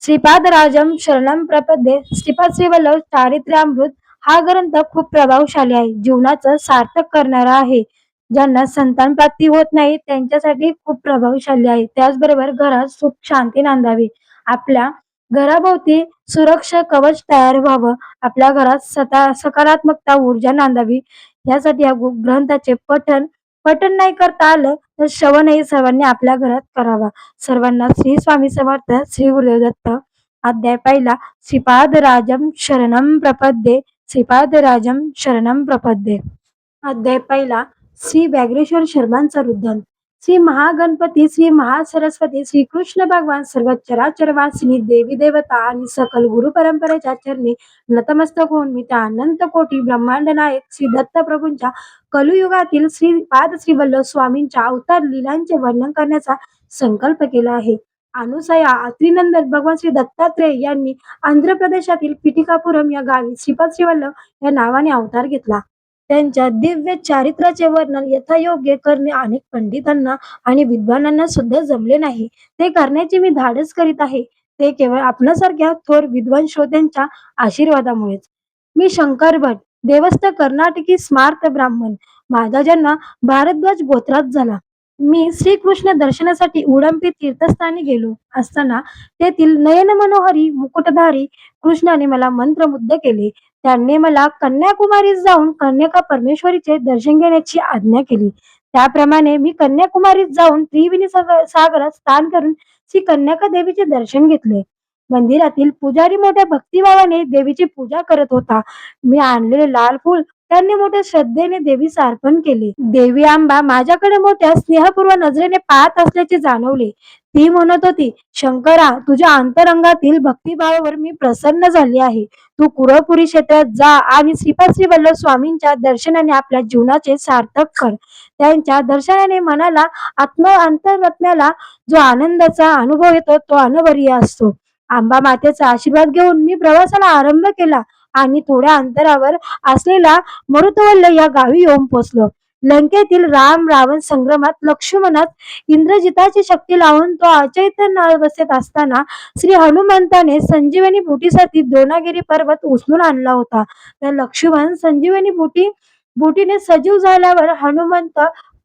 श्रीपादराजम शरणम प्रपद्ये श्रीपाद श्रीवल्लभ चारित्र्यामृत हा ग्रंथ खूप प्रभावशाली आहे, जीवनाचं सार्थक करणारा आहे. ज्यांना संतान प्राप्ती होत नाही त्यांच्यासाठी खूप प्रभावशाली आहे. त्याचबरोबर घरात सुख शांती नांदावी, आपल्या घराभोवती सुरक्षा कवच तयार व्हावं, आपल्या घरात सकारात्मकता ऊर्जा नांदावी, यासाठी या ग्रंथाचे पठण पठण नाही करता आलं तर श्रवणही सर्वांनी आपल्या घरात करावा. सर्वांना श्री स्वामी समर्थ. श्री गुरुदेव दत्त. अध्याय पहिला. श्रीपादराजम शरणम प्रपद्ये. श्रीपादराजम शरणम प्रपद्ये. अध्याय पहिला. श्री व्याघ्रेश्वर शर्मांचा रुद्धांत. श्री महागणपती, श्री महासरस्वती, श्री कृष्ण भगवान, सर्व चराचर वासिनी देवी देवता आणि सकल गुरु परंपरेच्या चरणी नतमस्तक होऊन मी त्या अनंत कोटी ब्रह्मांड नायक श्री दत्त प्रभूंच्या कलयुगातील श्रीपाद श्रीवल्लभ स्वामींच्या अवतार लीलांचे वर्णन करण्याचा संकल्प केला आहे. अनुसया आत्रीनंदन भगवान श्री दत्तात्रेय यांनी आंध्र प्रदेशातील पिटिकापुरम या गावी श्रीपाद श्रीवल्लभ या नावाने अवतार घेतला. त्यांच्या दिव्य चारित्र्याचे वर्णन यथायोग्य करणे अनेक पंडितांना आणि विद्वानांना सुद्धा जमले नाही. ते करण्याचे मी धाडस करीत आहे, ते केवळ आपणासारख्या थोर विद्वान श्रोत्यांच्या आशीर्वादामुळेच. मी शंकर भट, देवस्थ कर्नाटकी स्मार्त ब्राह्मण. माझा जन्म भारद्वाज गोत्रात झाला. मी श्रीकृष्ण दर्शनासाठी उडंपी तीर्थस्थानी गेलो असताना तेथील नयन मनोहरी मुकुटधारी कृष्णाने मला मंत्रमुग्ध केले. त्यांनी मला कन्याकुमारीस जाऊन कन्यका परमेश्वरीचे दर्शन घेण्याची आज्ञा केली. त्याप्रमाणे मी कन्याकुमारीत जाऊन त्रिवेणी सागरात स्नान करून श्री कन्यका देवीचे दर्शन घेतले. मंदिरातील पुजारी मोठ्या भक्तिभावाने देवीची पूजा करत होता. मी आणलेले लाल फूल त्यांनी मोठ्या श्रद्धेने देवीस अर्पण केले. देवी आंबा माझ्याकडे मोठ्या स्नेहपूर्व नजरेने पाहत असल्याचे जाणवले. ती म्हणत होती, शंकरा, तुझ्या अंतरंगातील भक्तिभावावर मी प्रसन्न झाली आहे. तू कुरळपुरी क्षेत्रात जा आणि श्रीपाद श्रीवल्लभ स्वामींच्या दर्शनाने आपल्या जीवनाचे सार्थक कर. त्यांच्या दर्शनाने मनाला अंतरात्म्याला जो आनंदाचा अनुभव येतो तो अनवरीय असतो. आंबा मातेचा आशीर्वाद घेऊन मी प्रवासाला आरंभ केला आणि थोड्या अंतरावर असलेला मरुतवल्ल या गावी येऊन पोहोचलो. लंकेतील राम रावण संग्रामात लक्ष्मणात इंद्रजिताची शक्ती लावून तो अचैतन्य अवस्थेत असताना श्री हनुमंताने संजीवनी बुटीसाठी द्रोणागिरी पर्वत उचलून आणला होता. तर लक्ष्मण संजीवनी बुटीने सजीव झाल्यावर हनुमंत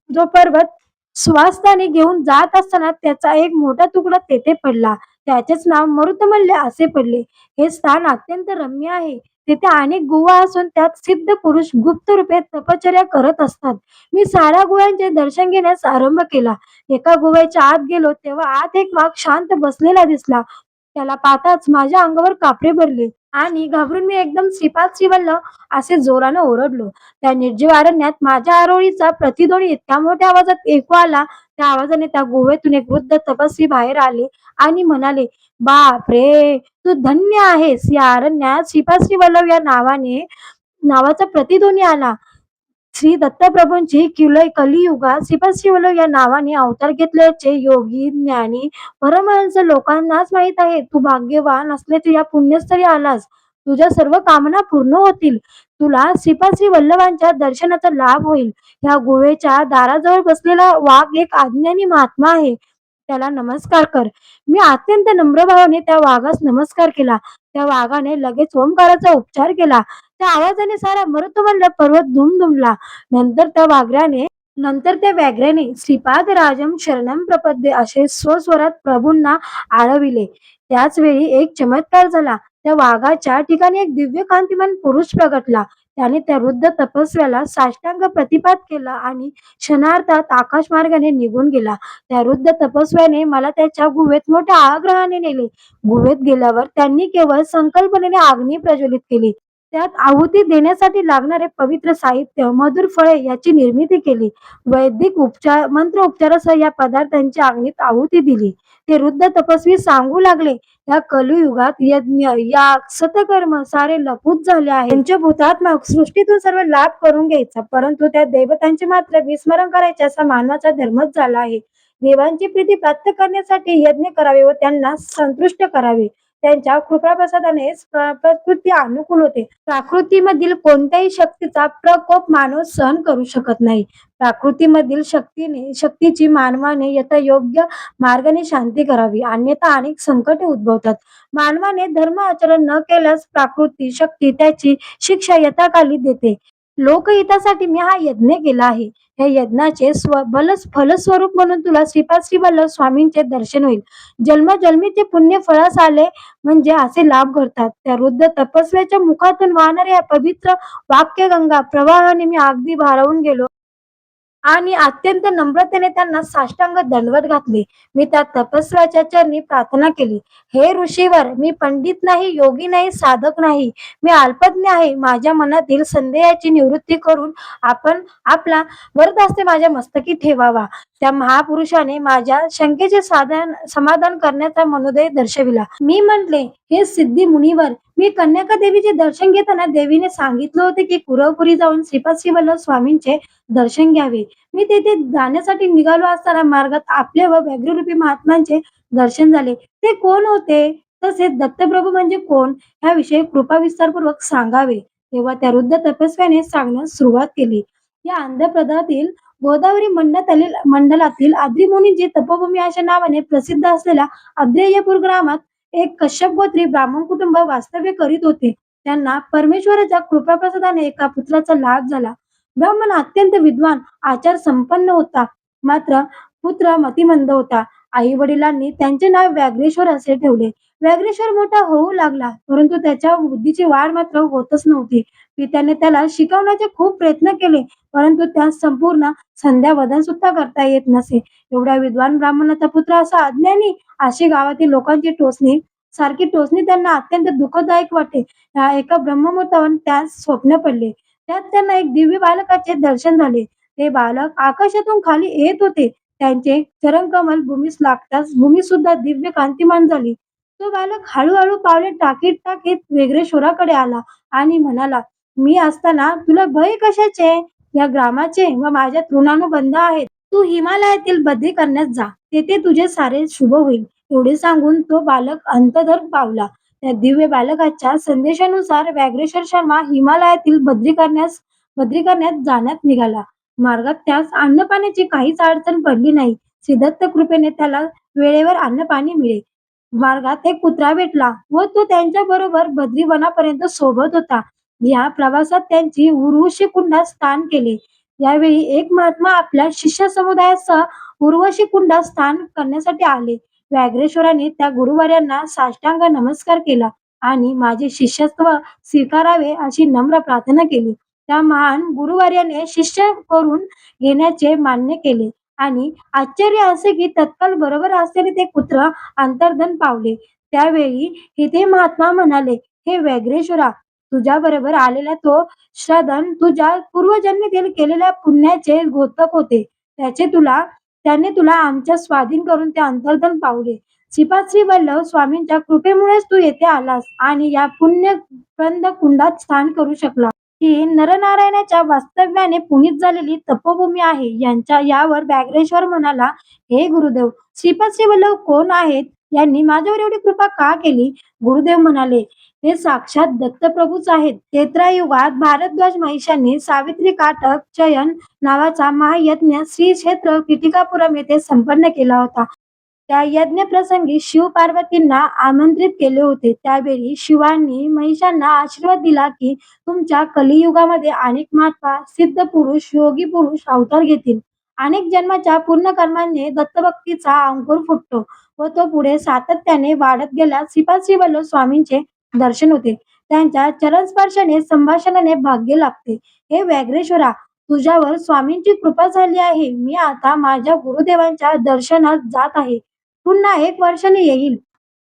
जो पर्वत स्वास्थाने घेऊन जात असताना त्याचा एक मोठा तुकडा तेथे पडला. त्याचेच नाव मरुतमल्ल असे पडले. हे स्थान अत्यंत रम्य आहे. तेथे अनेक गुहा असून त्यात सिद्ध पुरुष गुप्त रूपे तपश्चर्या करत असतात. मी साऱ्या गुहांचे दर्शन घेण्यास आरंभ केला. एका गुहेच्या आत गेलो तेव्हा आत एक वाघ शांत बसलेला दिसला. त्याला पाहताच माझ्या अंगावर कापरे भरले आणि घाबरून मी एकदम श्रीपाद श्रीवल्लभ असे जोरानं ओरडलो. त्या निर्जीव अरण्यात माझ्या आरोळीचा प्रतिध्वनी इतक्या मोठ्या आवाजात ऐकू आला. त्या आवाजाने त्या गुहेतून एक वृद्ध तपस्वी बाहेर आले आणि म्हणाले, बाप रे, तू धन्य आहेस. या अरण्यात श्रीपाद श्रीवल्लभ या नावाचा प्रतिध्वनी आला. श्री दत्तप्रभूंची कलियुगात श्रीपाद श्रीवल्लभ या नावाने अवतार घेतल्याचे योगी ज्ञानी परमहंस लोकांनाच माहीत आहे. तू भाग्यवान असल्याचे या पुण्यस्थळी आलास. तुझ्या सर्व कामना पूर्ण होतील. तुला श्रीपाद श्रीवल्लभांच्या दर्शनाचा लाभ होईल. या गुहेच्या दाराजवळ बसलेला वाघ एक अज्ञानी महात्मा आहे. त्याला नमस्कार कर. मी अत्यंत नम्र भावाने त्या वाघास नमस्कार केला. त्या वाघाने लगेच ओंकाराचा उच्चार केला. त्या आवाजाने सारा मरुतमल्ल पर्वत दुमदुमला. नंतर त्या व्याघ्राने श्रीपाद राजम शरणम प्रपद्ये असे स्वस्वरात प्रभूंना आळविले. त्याच वेळी एक चमत्कार झाला. त्या वाघाच्या ठिकाणी एक दिव्य कांतिमान पुरुष प्रगटला. त्याने त्या वृद्ध तपस्व्याला साष्टांग प्रतिपात केला आणि क्षणार्धात आकाश मार्गाने निघून गेला. त्या वृद्ध तपस्व्याने मला त्याच्या गुहेत मोठ्या आग्रहाने नेले. गुहेत गेल्यावर त्यांनी केवळ संकल्पनेने अग्नी प्रज्वलित केली. त्यात आहुती देण्यासाठी लागणारे पवित्र साहित्य, मधुर फळे याची निर्मिती केली. वैदिक मंत्र उपचारासह या पदार्थांची अग्नीत आहुती दिली. ते वृद्ध तपस्वी सांगू लागले, या कलियुगात यज्ञ, याग, सतकर्म सारे लपूत झाले आहे. पंचभूतात्मक सृष्टीतून सर्व लाभ करून घ्यायचा, परंतु त्या देवतांचे मात्र विस्मरण करायचे असा मानवाचा धर्मच झाला आहे. देवांची प्रीती प्राप्त करण्यासाठी यज्ञ करावे व त्यांना संतुष्ट करावे. त्यांच्या कृपाप्रसादाने प्रकृती अनुकूल होते. प्रकृतीमधील कोणत्याही शक्तीचा प्रकोप माणूस सहन करू शकत नाही. प्रकृतीमधील शक्तीची मानवाने यथायोग्य मार्गाने शांती करावी, अन्यथा अनेक संकटे उद्भवतात. मानवाने धर्म आचरण न केल्यास प्राकृतिक शक्ती त्याची शिक्षा यथाकाली देते. लोकहितासाठी मी हा यज्ञ केला आहे. या यज्ञाचे फलस्वरूप म्हणून तुला श्रीपाद श्री वल्लभ स्वामींचे दर्शन होईल. जन्मजन्मीचे पुण्य फळास आले म्हणजे असे लाभ घडतात. त्या वृद्ध तपस्व्याच्या मुखातून वाहणाऱ्या या पवित्र वाक्यगंगा प्रवाहाने मी अगदी भारावून गेलो आणि अत्यंत नम्रतेने त्यांना साष्टांग दंडवत घातले. मी त्या तपस्व्याच्या चरणी प्रार्थना केली. हे ऋषीवर, मी पंडित नाही, योगी नाही, साधक नाही. मी अल्पज्ञ आहे. माझ्या मनातील संदेहाची निवृत्ती करून आपण आपला वरदहस्त माझ्या मस्तकी ठेवावा. त्या महापुरुषाने माझ्या शंकेचे समाधान करण्याचा मनोदय दर्शविला. मी म्हटले, हे सिद्धी मुनिवर, मी कन्यका देवीचे दर्शन घेताना देवीने सांगितले होते की कुरवपुरी जाऊन श्रीपाद श्री वल्लभ स्वामींचे दर्शन घ्यावे. मी तेथे जाण्यासाठी निघालो असताना मार्गात आपले व व्याघ्ररूपी महात्मांचे दर्शन झाले. ते कोण होते? तसेच दत्तप्रभू म्हणजे कोण? ह्याविषयी कृपा विस्तारपूर्वक सांगावे. तेव्हा त्या वृद्ध तपस्व्याने सांगण्यास सुरुवात केली. या आंध्र प्रदेशातील गोदावरी मंडलातील आद्रिमुनींची तपोभूमी अशा नावाने प्रसिद्ध असलेल्या अद्रेयपूर ग्रामात एक कश्यप गोत्री ब्राह्मण कुटुंब वास्तव्य करीत होते. त्यांना परमेश्वराच्या कृपाप्रसादाने एका पुत्राचा लाभ झाला. ब्राह्मण अत्यंत विद्वान, आचार संपन्न होता, मात्र पुत्र मतिमंद होता. आई वडिलांनी त्यांचे नाव व्याघ्रेश्वर असे ठेवले. व्याघ्रेश्वर मोठा होऊ लागला, परंतु त्याच्या बुद्धीची वाढ मात्र होतच नव्हती. पित्याने त्याला शिकवण्याचे खूप प्रयत्न केले, परंतु त्यास संपूर्ण संध्यावदन सुद्धा करता येत नसे. एवढ्या विद्वान ब्राह्मणाचा पुत्र असा अज्ञानी, अशी गावातील लोकांची टोचणी त्यांना अत्यंत दुःखदायक वाटे. एका ब्रह्ममुहूर्तावर त्यास स्वप्न पडले. त्यात त्यांना एक दिव्य बालकाचे दर्शन झाले. ते बालक आकाशातून खाली येत होते. त्यांचे चरणकमल भूमीस लागताच भूमी सुद्धा दिव्य कांतिमान झाली. तो बालक हळूहळू पावले टाकीत टाकीत वेगळेश्वराकडे आला आणि म्हणाला, मी असताना तुला भय कशाचे? या ग्रामाचे व माझ्या तृणानुबंध आहेत. तू हिमालयातील बद्री करण्यास जा, तेथे तुझे सारे शुभ होईल. एवढे सांगून तो बालक अंतर्धान पावला. त्या दिव्य बालकाच्या संदेशानुसार व्याघ्रेश्वर शर्मा हिमालयातील बद्री करण्यात जाण्यात निघाला. मार्गात त्यास अन्नपाण्याची काहीच अडचण पडली नाही. श्रीदत्त कृपेने त्याला वेळेवर अन्नपाणी मिळे. मार्गात एक कुत्रा भेटला व तो त्यांच्या बरोबर बद्री वनापर्यंत सोबत होता. या प्रवासात त्यांची उर्वशी कुंडात स्नान केले. यावेळी एक महात्मा आपल्या शिष्य समुदायासह उर्वशी कुंडात स्नान करण्यासाठी आले. व्याघ्रेश्वरांनी त्या गुरुवर्यांना साष्टांग नमस्कार केला आणि माझे शिष्यत्व स्वीकारावे अशी नम्र प्रार्थना केली. त्या महान गुरुवर्याने शिष्य करून घेण्याचे मान्य केले आणि आश्चर्य असे की तत्काळ बरोबर असलेले ते कुत्र अंतर्धान पावले. त्यावेळी ते महात्मा म्हणाले, हे व्याघ्रेश्वरा, तुझ्या बरोबर आलेला तो श्रधन तुझ्या पूर्वजन्मी केलेल्या पुण्याचे घोतक होते. त्याने तुला आमच्या स्वाधीन करून ते अंतर्धान पावले. श्रीपाद श्री वल्लभ स्वामींच्या कृपेमुळेच तू येथे आलास आणि या पुण्यप्रद कुंडात स्नान करू शकला. ही नरनारायणाच्या वास्तव्याने पुनीत झालेली तपोभूमी आहे. यावर व्याघ्रेश्वर म्हणाला, हे गुरुदेव, श्रीपाद श्री वल्लभ कोण आहेत? यांनी माझ्यावर एवढी कृपा का केली? गुरुदेव म्हणाले, ते साक्षात दत्तप्रभूच आहेत. त्रेतायुगात भारद्वाज महिषांनी सावित्री काटक चयन नावाचा महायज्ञ श्री क्षेत्र कीटिकापुरम येथे संपन्न केला होता. त्या यज्ञप्रसंगी शिव पार्वतींना आमंत्रित केले होते. त्यावेळी शिवांनी महिषांना आशीर्वाद दिला की तुमच्या कलियुगामध्ये अनेक महात्मा सिद्ध पुरुष, योगी पुरुष अवतार घेतील. अनेक जन्माच्या पूर्ण कर्माने दत्तभक्तीचा अंकुर फुटतो व तो पुढे सातत्याने वाढत गेल्यास श्रीपाद श्री वल्लभ स्वामींचे दर्शन होते. त्यांच्या चरणस्पर्शाने संभाषणाने भाग्य लागते. हे व्याघ्रेश्वरा, तुझ्यावर स्वामींची कृपा झाली आहे. मी आता माझ्या गुरुदेवांच्या दर्शनास जात आहे. पुन्हा 1 वर्षाने येईल.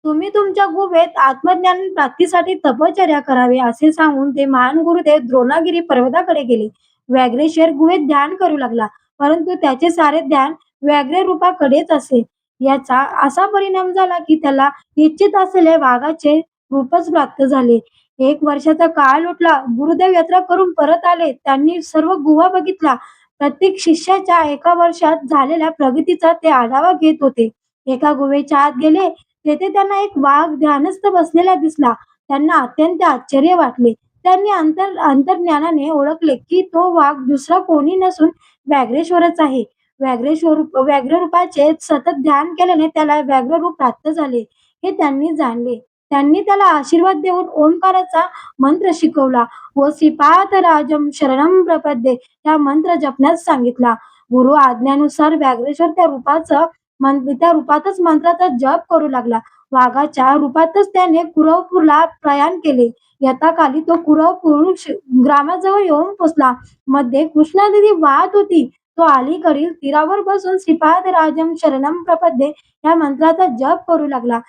तुम्ही तुमच्या गुहेत आत्मज्ञान प्राप्तीसाठी तपश्चर्या करावे असे सांगून ते महान गुरुदेव द्रोणागिरी पर्वताकडे गेले. व्याघ्रेश्वर गुहेत ध्यान करू लागला, परंतु त्याचे सारे ध्यान व्याघ्र रूपाकडेच असे. याचा असा परिणाम झाला की त्याला इच्छित असलेले वाघाचे रूपच प्राप्त झाले. 1 वर्षाचा काळ लोटला. गुरुदेव यात्रा करून परत आले. त्यांनी सर्व गुहा बघितला. प्रत्येक शिष्याच्या 1 वर्षात झालेल्या प्रगतीचा ते आढावा घेत होते. एका गुहेच्या आत गेले तेथे त्यांना एक वाघ ध्यानस्थ बसलेला दिसला. त्यांना अत्यंत आश्चर्य वाटले. त्यांनी अंतर्ज्ञानाने ओळखले की तो वाघ दुसरा कोणी नसून व्याघ्रेश्वरच आहे. व्याघ्र रूपाचे सतत ध्यान केल्याने त्याला व्याघ्र रूप प्राप्त झाले हे त्यांनी जाणले. त्यांनी त्याला आशीर्वाद देऊन ओंकाराचा मंत्र शिकवला व श्रीपादराजम शरणम प्रपद्ये हा मंत्र जपण्यास सांगितला. गुरु आज्ञेनुसार व्याघ्रेश्वर त्या रूपातच मंत्राचा जप करू लागला. वाघाच्या रूपातच त्याने कुरवपूरला प्रयाण केले. यथाकाली तो कुरवपूर ग्रामाजवळ येऊन पोचला. मध्ये कृष्णा नदी वाहत होती. तो अलीकडील तीरावर बसून श्रीपादराजम शरणम प्रपद्ये या मंत्राचा जप करू लागला.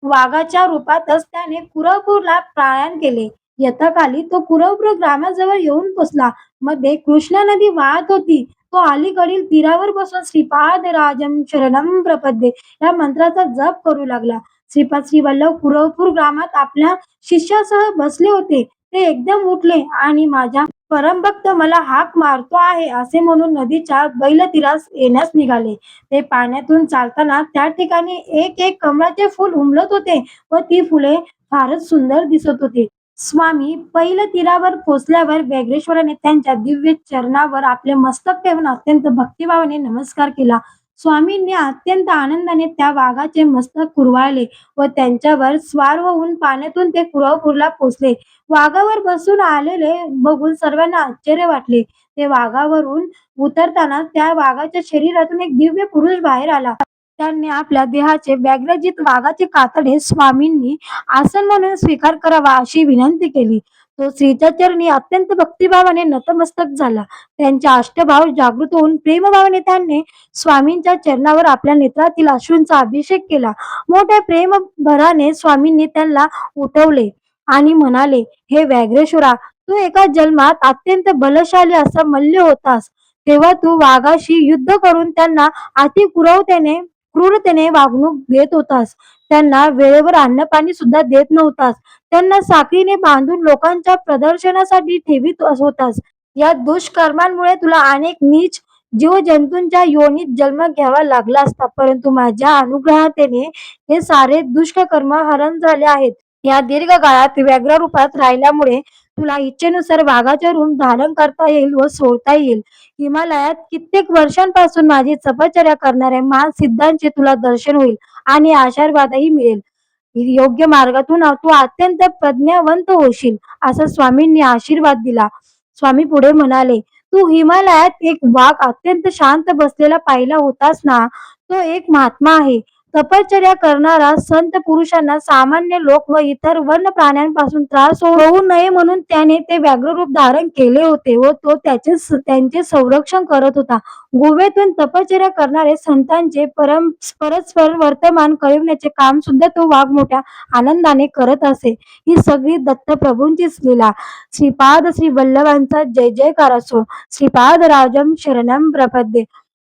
वाघाच्या रूपातच त्याने कुरवपूरला प्रयाण केले. यथाकाली तो कुरवपूर ग्रामाजवळ येऊन पोचला. मध्ये कृष्णा नदी वाहत होती. तो अलीकडील तीरावर बसून श्रीपादराजम शरणम प्रपद्ये या मंत्राचा जप करू लागला. श्रीपाद श्रीवल्लभ कुरवपूर ग्रामात आपल्या शिष्यासह बसले होते. ते एकदम उठले आणि माझा परमभक्त मला हाक मारतो आहे असे म्हणून नदीच्या बैलतीरास येण्यास निघाले. ते पाण्यातून चालताना त्या ठिकाणी एक एक कमळाचे फूल उमलत होते व ती फुले फारच सुंदर दिसत होती. स्वामी पैल तीरावर पोचल्यावर व्याघ्रेश्वराने त्यांच्या दिव्य चरणावर आपले मस्तक ठेवून अत्यंत भक्तिभावाने नमस्कार केला. स्वामींनी अत्यंत आनंदाने त्या वाघाचे मस्तक कुरवाळले व त्यांच्यावर स्वार होऊन पाण्यातून ते कुरवपूरला पोचले. वाघावर बसून आलेले बघून सर्वांना आश्चर्य वाटले. ते वाघावरून उतरताना त्या वाघाच्या शरीरातून एक दिव्य पुरुष बाहेर आला. त्यांनी आपल्या देहाचे व्याघ्रजित वाघाचे कातडे स्वामींनी आसन म्हणून स्वीकार करावा अशी विनंती केली. तो श्रीच्या चरणी अत्यंत भक्तिभावाने नतमस्तक झाला. त्यांचे अष्टभाव जागृत होऊन प्रेमभावाने त्यांनी स्वामींच्या चरणावर आपल्या नेत्रातील अश्रूंचा अभिषेक केला. मोठ्या प्रेमभराने स्वामींनी त्यांना उठवले आणि म्हणाले, हे व्याघ्रेश्वरा, तू एका जन्मात अत्यंत बलशाली असा मल्ल होतास. तेव्हा तू वाघाशी युद्ध करून त्यांना अति क्रूरतेने वागणूक देत होतास. त्यांना वेळेवर अन्नपाणी सुद्धा देत नव्हतास. त्यांना साखळीने बांधून लोकांच्या प्रदर्शनासाठी ठेवीत होतास. या दुष्कर्मांमुळे तुला अनेक नीच जीवजंतूंच्या योनीत जन्म घ्यावा लागला असता, परंतु माझ्या अनुग्रहाने हे सारे दुष्कर्म हरण झाले आहेत. या दीर्घ काळात व्याघ्र रूपात राहिल्यामुळे तुला इच्छेनुसार वाघाचे रूप धारण करता येईल व सोडता येईल. हिमालयात कित्येक वर्षांपासून माझी तपश्चर्या करणाऱ्या महान सिद्धांचे तुला दर्शन होईल आणि आशीर्वादही मिळेल. योग्य मार्गातून तू अत्यंत प्रज्ञावंत होशील असा स्वामींनी आशीर्वाद दिला. स्वामी पुढे म्हणाले, तू हिमालयात एक वाघ अत्यंत शांत बसलेला पाहिला होतास ना, तो एक महात्मा आहे. तपश्चर्या करणारा संत पुरुषांना सामान्य लोक व इतर वन्य प्राण्यांपासून त्रास होऊ नये म्हणून त्याने ते व्याघ्र रूप धारण केले होते व तो त्यांचे संरक्षण करत होता. गुहेतून तपश्चर्या करणारे संतांचे परस्पर वर्तमान कळविण्याचे काम सुद्धा तो वाघ मोठ्या आनंदाने करत असे. ही सगळी दत्तप्रभूंचीच लीला. श्रीपाद श्री वल्लभांचा जय जयकार असो. श्रीपादराजम शरणम प्रपद्ये.